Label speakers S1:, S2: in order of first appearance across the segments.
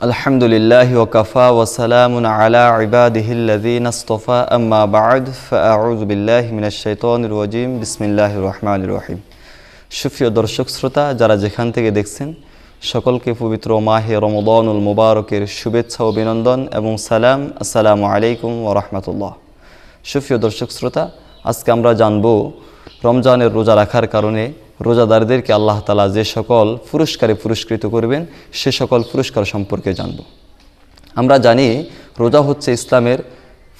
S1: আলহামদুলিল্লাহি ওয়া কাফা ওয়া সালামুন আলা ইবাদিহিল্লাযীনা ইসতাফা আম্মা বা'দ ফাআউযু বিল্লাহি মিনাশ শাইতানির রাজীম বিসমিল্লাহির রহমানির রহিম। সুপ্রিয় দর্শক শ্রোতা, যারা যেখান থেকে দেখছেন সকলকে পবিত্র মাহে রমাদানুল মুবারকের শুভেচ্ছা ও অভিনন্দন এবং সালাম। আসসালামু আলাইকুম ওয়া রাহমাতুল্লাহ। সুপ্রিয় দর্শক শ্রোতা, আজকে আমরা জানব রমজানের রোজা রাখার কারণে রোজাদারদেরকে আল্লাহ তাআলা যে সকল পুরস্কারে পুরস্কৃত করবেন সে সকল পুরস্কার সম্পর্কে জানব। আমরা জানি রোজা হচ্ছে ইসলামের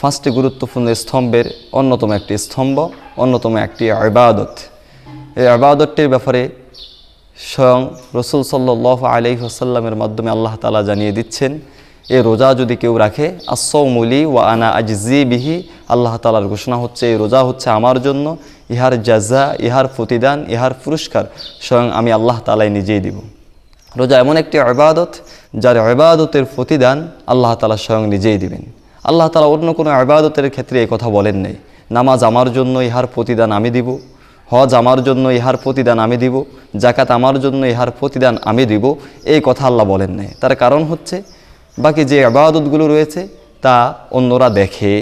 S1: 5টি গুরুত্বপূর্ণ স্তম্ভের অন্যতম একটি স্তম্ভ, অন্যতম একটি ইবাদত। এই ইবাদতটির ব্যাপারে স্বয়ং রাসূল সাল্লাল্লাহু আলাইহি ওয়াসাল্লামের মাধ্যমে আল্লাহ তাআলা জানিয়ে দিচ্ছেন, এই রোজা যদি কেউ রাখে আস-সাওমু লি ওয়া আনা আজজি বিহি, আল্লাহ তাআলার ঘোষণা হচ্ছে এই রোজা হচ্ছে আমার জন্য, ইহার জাযা, ইহার প্রতিদান, ইহার পুরস্কার স্বয়ং আমি আল্লাহ তাআলাই নিজেই দিব। রোজা এমন একটি ইবাদত যার ইবাদতের প্রতিদান আল্লাহ তাআলা স্বয়ং নিজেই দিবেন। আল্লাহ তাআলা অন্য কোনো ইবাদতের ক্ষেত্রে এই কথা বলেন নাই, নামাজ আমার জন্য, ইহার প্রতিদান আমি দিব, হজ আমার জন্য, ইহার প্রতিদান আমি দিব, যাকাত আমার জন্য, ইহার প্রতিদান আমি দিব, এই কথা আল্লাহ বলেন নাই। তার কারণ হচ্ছে বাকি যে ইবাদতগুলো রয়েছে তা অন্যরা দেখে,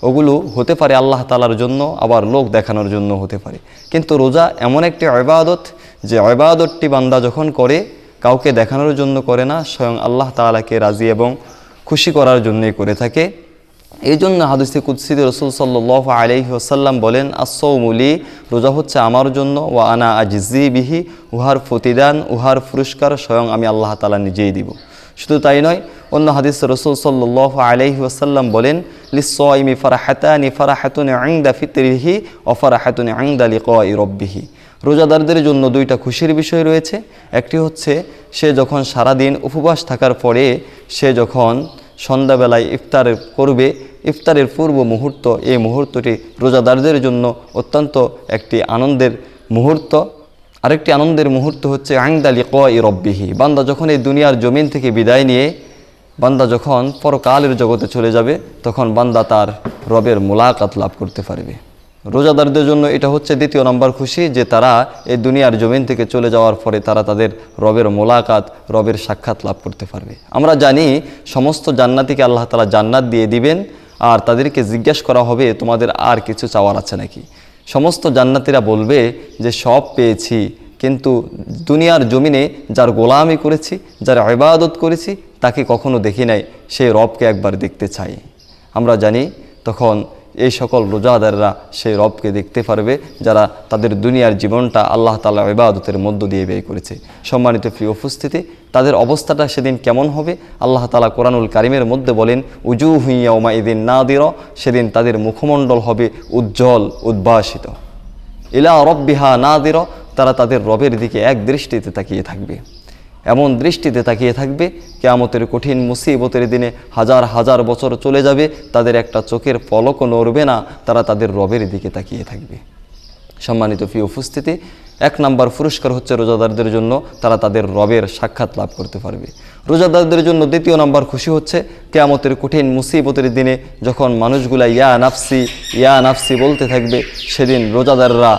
S1: ওগুলো হতে পারে আল্লাহ তাআলার জন্য, আবার লোক দেখানোর জন্য হতে পারে। কিন্তু রোজা এমন একটি ইবাদত যে ইবাদতটি বান্দা যখন করে কাউকে দেখানোর জন্য করে না, স্বয়ং আল্লাহ তাআলাকে রাজি এবং খুশি করার জন্যই করে থাকে। এই জন্য হাদিসে কুদসিতে রাসূল সাল্লাল্লাহু আলাইহি ওয়াসাল্লাম বলেন, আস-সাওমু লি, রোজা হচ্ছে আমার জন্য, ওয়া আনা আজজি বিহি, উহার প্রতিদান, উহার পুরস্কার স্বয়ং আমি আল্লাহ তাআলা নিজেই দিব। শুধু তাই নয়, অন্য হাদিসে রাসূল সাল্লাল্লাহু আলাইহি ওয়াসাল্লাম বলেন, লিস-সাইমি ফারাহাতানি, ফারাহাতুন ইনদা ফিতরিহি ওয়া ফারাহাতুন ইনদা লিকাই রাব্বিহি। রোজাদারদের জন্য দুইটা খুশির বিষয় রয়েছে। একটি হচ্ছে সে যখন সারাদিন উপবাস থাকার পরে সে যখন সন্ধ্যাবেলায় ইফতার করবে, ইফতারের পূর্ব মুহূর্ত, এই মুহূর্তটি রোজাদারদের জন্য অত্যন্ত একটি আনন্দের মুহূর্ত। আরেকটি আনন্দের মুহূর্ত হচ্ছে ইনদা লিকাই রাব্বিহি, বান্দা যখন এই দুনিয়ার জমিন থেকে বিদায় নিয়ে বান্দা যখন পরকালের জগতে চলে যাবে তখন বান্দা তার রবের মুলাকাত লাভ করতে পারবে। রোজাদারদের জন্য এটা হচ্ছে দ্বিতীয় নম্বর খুশি, যে তারা এই দুনিয়ার জমিন থেকে চলে যাওয়ার পরে তারা তাদের রবের মুলাকাত, রবের সাক্ষাৎ লাভ করতে পারবে। আমরা জানি সমস্ত জান্নাতীকে আল্লাহ তাআলা জান্নাত দিয়ে দিবেন, আর তাদেরকে জিজ্ঞাসা করা হবে তোমাদের আর কিছু চাওয়ার আছে নাকি। সমস্ত জান্নাতীরা বলবে যে সব পেয়েছি, কিন্তু দুনিয়ার জমিনে যার গোলামি করেছি, যার ইবাদত করেছি তাকে কখনো দেখি নাই, সেই রবকে একবার দেখতে চাই। আমরা জানি তখন এই সকল রোজাদাররা সেই রবকে দেখতে পারবে যারা তাদের দুনিয়ার জীবনটা আল্লাহ তাআলা ইবাদতের মধ্য দিয়ে ব্যয় করেছে। সম্মানিত প্রিয় উপস্থিতি, তাদের অবস্থাটা সেদিন কেমন হবে আল্লাহ তাআলা কোরআনুল কারীমের মধ্যে বলেন, উজুহু ইয়াওমাইযিন নাদিরা, সেদিন তাদের মুখমণ্ডল হবে উজ্জ্বল, উদ্ভাসিত। ইলা রাব্বিহা নাদিরা, তারা তাদের রবের দিকে এক দৃষ্টিতে তাকিয়ে থাকবে, এমন দৃষ্টিতে তাকিয়ে থাকবে কিয়ামতের কঠিন মুসিবতের দিনে হাজার হাজার বছর চলে যাবে, তাদের একটা চোখের পলকও নড়বে না, তারা তাদের রবের দিকে তাকিয়ে থাকবে। সম্মানিত প্রিয় উপস্থিতি, 1 নম্বর পুরস্কার হচ্ছে রোজাদারদের জন্য তারা তাদের রবের সাক্ষাৎ লাভ করতে পারবে। রোজাদারদের জন্য দ্বিতীয় নম্বর খুশি হচ্ছে কিয়ামতের কঠিন মুসিবতের দিনে যখন মানুষগুলা ইয়া নাফসি, ইয়া নাফসি বলতে থাকবে, সেদিন রোজাদাররা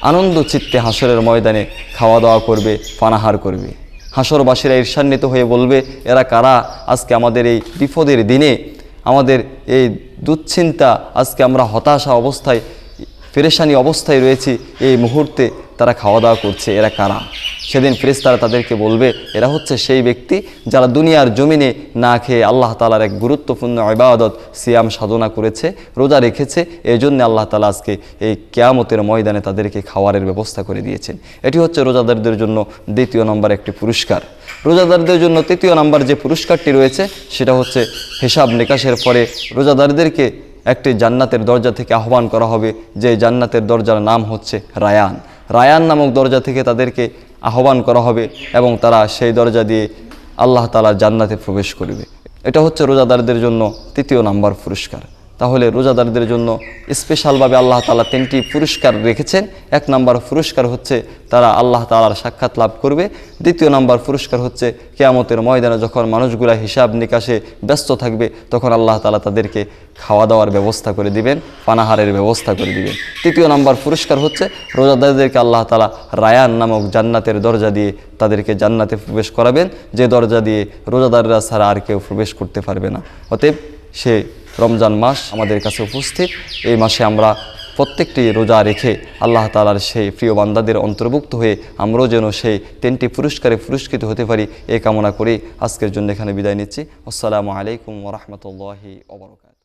S1: আনন্দ চিত্তে হাসরের ময়দানে খাওয়া দাওয়া করবে, পানাহার করবে। হাসরবাসীরা ঈর্ষান্বিত হয়ে বলবে, এরা কারা, আজকে আমাদের এই বিপদের দিনে, আমাদের এই দুশ্চিন্তা, আজকে আমরা হতাশা অবস্থায়, পেরেশানি অবস্থায় রয়েছি, এই মুহূর্তে তারা খাওয়া দাওয়া করছে, এরা কারা। সেদিন ফেরেশতারা তাদেরকে বলবে, এরা হচ্ছে সেই ব্যক্তি যারা দুনিয়ার জমিনে না খেয়ে আল্লাহ তাআলার এক গুরুত্বপূর্ণ ইবাদত সিয়াম সাধনা করেছে, রোজা রেখেছে, এই জন্য আল্লাহ তাআলা আজকে এই কিয়ামতের ময়দানে তাদেরকে খাওয়ারের ব্যবস্থা করে দিয়েছেন। এটি হচ্ছে রোজাদারদের জন্য দ্বিতীয় নম্বর একটি পুরস্কার। রোজাদারদের জন্য তৃতীয় নম্বর যে পুরস্কারটি রয়েছে সেটা হচ্ছে হিসাব নিকাশের পরে রোজাদারদেরকে একটি জান্নাতের দরজা থেকে আহ্বান করা হবে, যে জান্নাতের দরজার নাম হচ্ছে রায়ান। রায়ান নামক দরজা থেকে তাদেরকে আহ্বান করা হবে এবং তারা সেই দরজা দিয়ে আল্লাহ তাআলার জান্নাতে প্রবেশ করবে। এটা হচ্ছে রোজাদারদের জন্য তৃতীয় নম্বর পুরস্কার। তাহলে রোজাদারদের জন্য স্পেশালভাবে আল্লাহ তাআলা 3টি পুরস্কার রেখেছেন। 1 নম্বর পুরস্কার হচ্ছে তারা আল্লাহ তাআলার সাক্ষাৎ লাভ করবে। 2য় নম্বর পুরস্কার হচ্ছে কিয়ামতের ময়দানে যখন মানুষগুলা হিসাব নিকাশে ব্যস্ত থাকবে তখন আল্লাহ তাআলা তাদেরকে খাওয়া দাওয়ার ব্যবস্থা করে দিবেন, পানাহারের ব্যবস্থা করে দিবেন। 3য় নম্বর পুরস্কার হচ্ছে রোজাদারদেরকে আল্লাহ তাআলা রায়ান নামক জান্নাতের দরজা দিয়ে তাদেরকে জান্নাতে প্রবেশ করাবেন, যে দরজা দিয়ে রোজাদাররা ছাড়া আর কেউ প্রবেশ করতে পারবে না। অতএব সে রমজান মাস আমাদের কাছে উপস্থিত। এই মাসে আমরা প্রত্যেকটি রোজা রেখে আল্লাহ তাআলার সেই প্রিয় বান্দাদের অন্তর্ভুক্ত হয়ে আমরাও যেন সেই 3টি পুরস্কারে পুরস্কৃত হতে পারি, এই কামনা করে আজকের জন্য এখানে বিদায় নিচ্ছি। আসসালামু আলাইকুম ওয়া রাহমাতুল্লাহি ওয়া বারাকাতুহু।